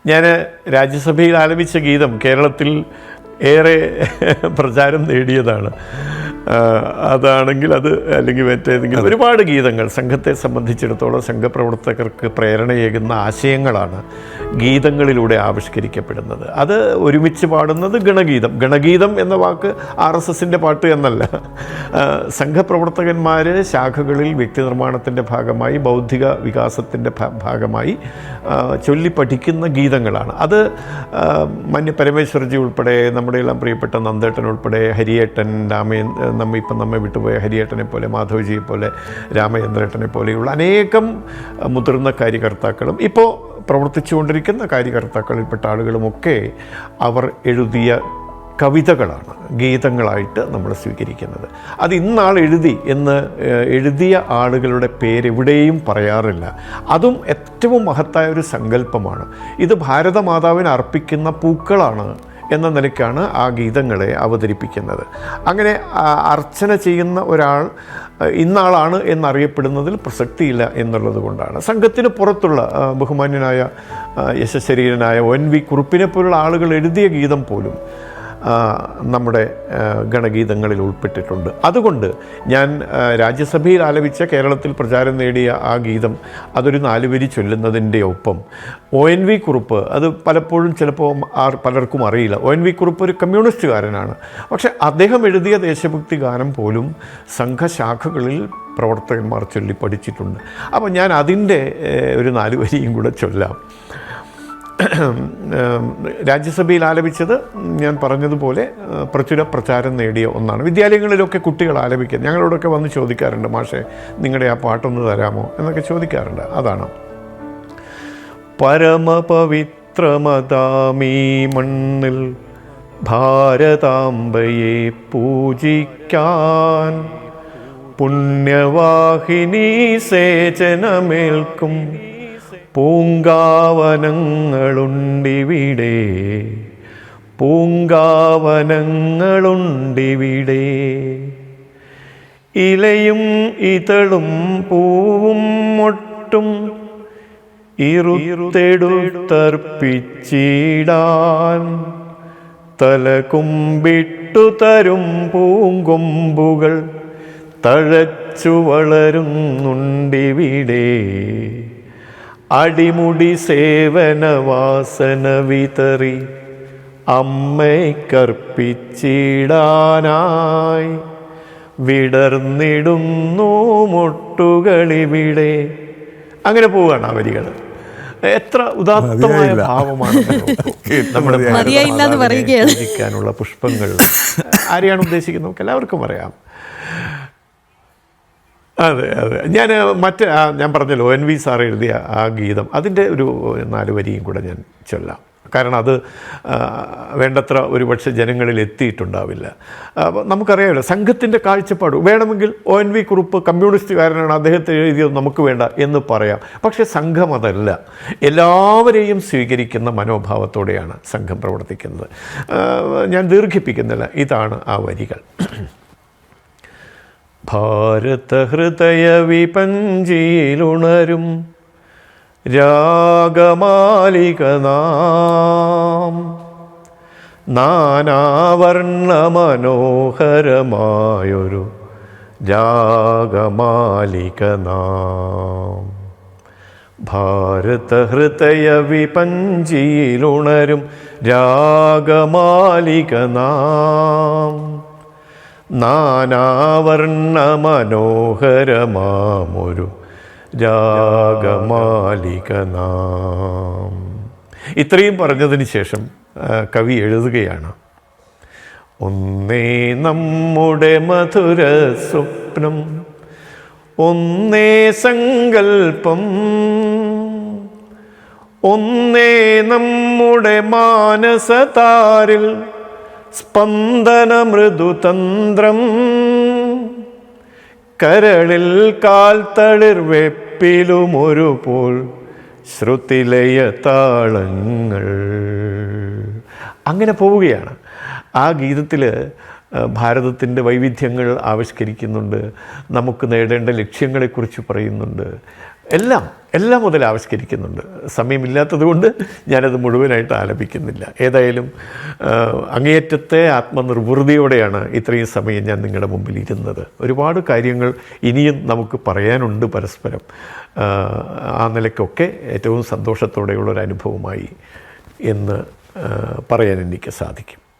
ഞാൻ രാജ്യസഭയിൽ ആലപിച്ച ഗീതം കേരളത്തിൽ ഏറെ പ്രചാരം നേടിയതാണ്. അതാണെങ്കിൽ അത് അല്ലെങ്കിൽ മറ്റേതെങ്കിലും ഒരുപാട് ഗീതങ്ങൾ സംഘത്തെ സംബന്ധിച്ചിടത്തോളം സംഘപ്രവർത്തകർക്ക് പ്രേരണയേകുന്ന ആശയങ്ങളാണ് ഗീതങ്ങളിലൂടെ ആവിഷ്കരിക്കപ്പെടുന്നത്. അത് ഒരുമിച്ച് പാടുന്നത് ഗണഗീതം. ഗണഗീതം എന്ന വാക്ക് RSSൻ്റെ പാട്ട് എന്നല്ല. സംഘപ്രവർത്തകന്മാർ ശാഖകളിൽ വ്യക്തിനിർമ്മാണത്തിൻ്റെ ഭാഗമായി ബൗദ്ധിക വികാസത്തിൻ്റെ ഭാഗമായി ചൊല്ലി പഠിക്കുന്ന ഗീതങ്ങളാണ്. അത് പരമേശ്വർജി ഉൾപ്പെടെ നമ്മുടെ എല്ലാം പ്രിയപ്പെട്ട നന്ദേട്ടൻ ഉൾപ്പെടെ ഹരിയേട്ടൻ, നമ്മെ വിട്ടുപോയ ഹരിയേട്ടനെ പോലെ, മാധവജിയെ പോലെ, രാമചന്ദ്രേട്ടനെ പോലെയുള്ള അനേകം മുതിർന്ന കാര്യകർത്താക്കളും ഇപ്പോൾ പ്രവർത്തിച്ചുകൊണ്ടിരിക്കുന്ന കാര്യകർത്താക്കളിൽപ്പെട്ട ആളുകളുമൊക്കെ അവർ എഴുതിയ കവിതകളാണ് ഗീതങ്ങളായിട്ട് നമ്മൾ സ്വീകരിക്കുന്നത്. അത് ഇന്നാൾ എഴുതിയ ആളുകളുടെ പേരെവിടെയും പറയാറില്ല. അതും ഏറ്റവും മഹത്തായ ഒരു സങ്കല്പമാണ്. ഇത് ഭാരതമാതാവിന് അർപ്പിക്കുന്ന പൂക്കളാണ് എന്ന നിലയ്ക്കാണ് ആ ഗീതങ്ങളെ അവതരിപ്പിക്കുന്നത്. അങ്ങനെ അർച്ചന ചെയ്യുന്ന ഒരാൾ ഇന്നാളാണ് എന്നറിയപ്പെടുന്നതിൽ പ്രസക്തിയില്ല എന്നുള്ളത് കൊണ്ടാണ് സംഘത്തിന് പുറത്തുള്ള ബഹുമാന്യനായ യശശരീരനായ ONV കുറുപ്പിനെ പോലുള്ള ആളുകൾ എഴുതിയ ഗീതം പോലും നമ്മുടെ ഗണഗീതങ്ങളിൽ ഉൾപ്പെട്ടിട്ടുണ്ട്. അതുകൊണ്ട് ഞാൻ രാജ്യസഭയിൽ ആലപിച്ച കേരളത്തിൽ പ്രചാരം നേടിയ ആ ഗീതം അതൊരു 4 വരി ചൊല്ലുന്നതിൻ്റെ ഒപ്പം ONV കുറുപ്പ്, അത് പലപ്പോഴും ചിലപ്പോൾ പലർക്കും അറിയില്ല, ONV കുറുപ്പ് ഒരു കമ്മ്യൂണിസ്റ്റുകാരനാണ്. പക്ഷേ അദ്ദേഹം എഴുതിയ ദേശഭക്തി ഗാനം പോലും സംഘശാഖകളിൽ പ്രവർത്തകന്മാർ ചൊല്ലി പഠിച്ചിട്ടുണ്ട്. അപ്പോൾ ഞാൻ അതിൻ്റെ ഒരു 4 വരിയും കൂടെ ചൊല്ലാം. രാജ്യസഭയിൽ ആലപിച്ചത് ഞാൻ പറഞ്ഞതുപോലെ പ്രചുര പ്രചാരം നേടിയ ഒന്നാണ്. വിദ്യാലയങ്ങളിലൊക്കെ കുട്ടികൾ ആലപിക്കുക, ഞങ്ങളോടൊക്കെ വന്ന് ചോദിക്കാറുണ്ട്, മാഷേ നിങ്ങളുടെ ആ പാട്ടൊന്ന് തരാമോ എന്നൊക്കെ ചോദിക്കാറുണ്ട്. അതാണ് പരമപവിത്രമതാമീ മണ്ണിൽ ഭാരതാംബയെ പൂജിക്കാൻ പുണ്യവാഹിനി സേചനമേൽക്കും പൂങ്കാവനങ്ങളുണ്ടിവിടെ, പൂങ്കാവനങ്ങളുണ്ടിവിടെ. ഇലയും ഇതളും പൂവും മൊട്ടും ഇറുത്തെടുത്തർപ്പിച്ചിടാൻ തലകുമ്പിട്ടു തരും പൂങ്കൊമ്പുകൾ തഴച്ചു വളരുന്നുണ്ടിവിടെ. അടിമുടി സേവനവാസന വിതറി അമ്മയ്ക്കർപ്പിച്ചിടാനായി വിടർന്നിടുന്നു മൊട്ടുകളിവിടെ. അങ്ങനെ പോവുകയാണ് ആ വരികൾ. എത്ര ഉദാത്തമായ ഭാവമാണ് നമ്മുടെ പൂജിക്കാനുള്ള പുഷ്പങ്ങൾ. ആരെയാണ് ഉദ്ദേശിക്കുന്നത് നമുക്ക് എല്ലാവർക്കും അറിയാം. അതെ, ഞാൻ പറഞ്ഞല്ലോ ONV സാർ എഴുതിയ ആ ഗീതം, അതിൻ്റെ ഒരു 4 വരിയും കൂടെ ഞാൻ ചൊല്ലാം. കാരണം അത് വേണ്ടത്ര ഒരുപക്ഷെ ജനങ്ങളിൽ എത്തിയിട്ടുണ്ടാവില്ല. നമുക്കറിയാമല്ലോ സംഘത്തിൻ്റെ കാഴ്ചപ്പാട്. വേണമെങ്കിൽ ONV കുറുപ്പ് കമ്മ്യൂണിസ്റ്റുകാരനാണ്, അദ്ദേഹത്തെ എഴുതിയത് നമുക്ക് വേണ്ട എന്ന് പറയാം. പക്ഷേ സംഘം അതല്ല. എല്ലാവരെയും സ്വീകരിക്കുന്ന മനോഭാവത്തോടെയാണ് സംഘം പ്രവർത്തിക്കുന്നത്. ഞാൻ ദീർഘിപ്പിക്കുന്നില്ല, ഇതാണ് ആ വരികൾ. ഭാരതഹൃദയ വിപഞ്ചിയിലുണരും രാഗമാലിക നാം, നാനാവർണ്ണമനോഹരമായൊരു രാഗമാലിക നാം. ഭാരതഹൃദയ വിപഞ്ചിയിലുണരും രാഗമാലിക നാം, നാനാവർണ്ണമനോഹരമാമൊരു രാഗമാലിക നാം. ഇത്രയും പറഞ്ഞതിന് ശേഷം കവി എഴുതുകയാണ്. ഒന്നേ നമ്മുടെ മധുര സ്വപ്നം, ഒന്നേ സങ്കൽപ്പം, ഒന്നേ നമ്മുടെ മാനസതാരിൽ സ്പന്ദന മൃദുതന്ത്രം, കരളിൽ കാൽത്തളിർ വെപ്പിലുമൊരു പോൽ ശ്രുതിലയ താളങ്ങൾ. അങ്ങനെ പോവുകയാണ്. ആ ഗീതത്തിൽ ഭാരതത്തിൻ്റെ വൈവിധ്യങ്ങൾ ആവിഷ്കരിക്കുന്നുണ്ട്, നമുക്ക് നേടേണ്ട ലക്ഷ്യങ്ങളെക്കുറിച്ച് പറയുന്നുണ്ട്. എല്ലാം മുതൽ ആവിഷ്കരിക്കുന്നുണ്ട്. സമയമില്ലാത്തത് കൊണ്ട് ഞാനത് മുഴുവനായിട്ട് ആലപിക്കുന്നില്ല. ഏതായാലും അങ്ങേയറ്റത്തെ ആത്മനിർവൃതിയോടെയാണ് ഇത്രയും സമയം ഞാൻ നിങ്ങളുടെ മുമ്പിൽ ഇരുന്നത്. ഒരുപാട് കാര്യങ്ങൾ ഇനിയും നമുക്ക് പറയാനുണ്ട് പരസ്പരം. ആ നിലയ്ക്കൊക്കെ ഏറ്റവും സന്തോഷത്തോടെയുള്ളൊരനുഭവമായി എന്ന് പറയാൻ എനിക്ക് സാധിക്കും.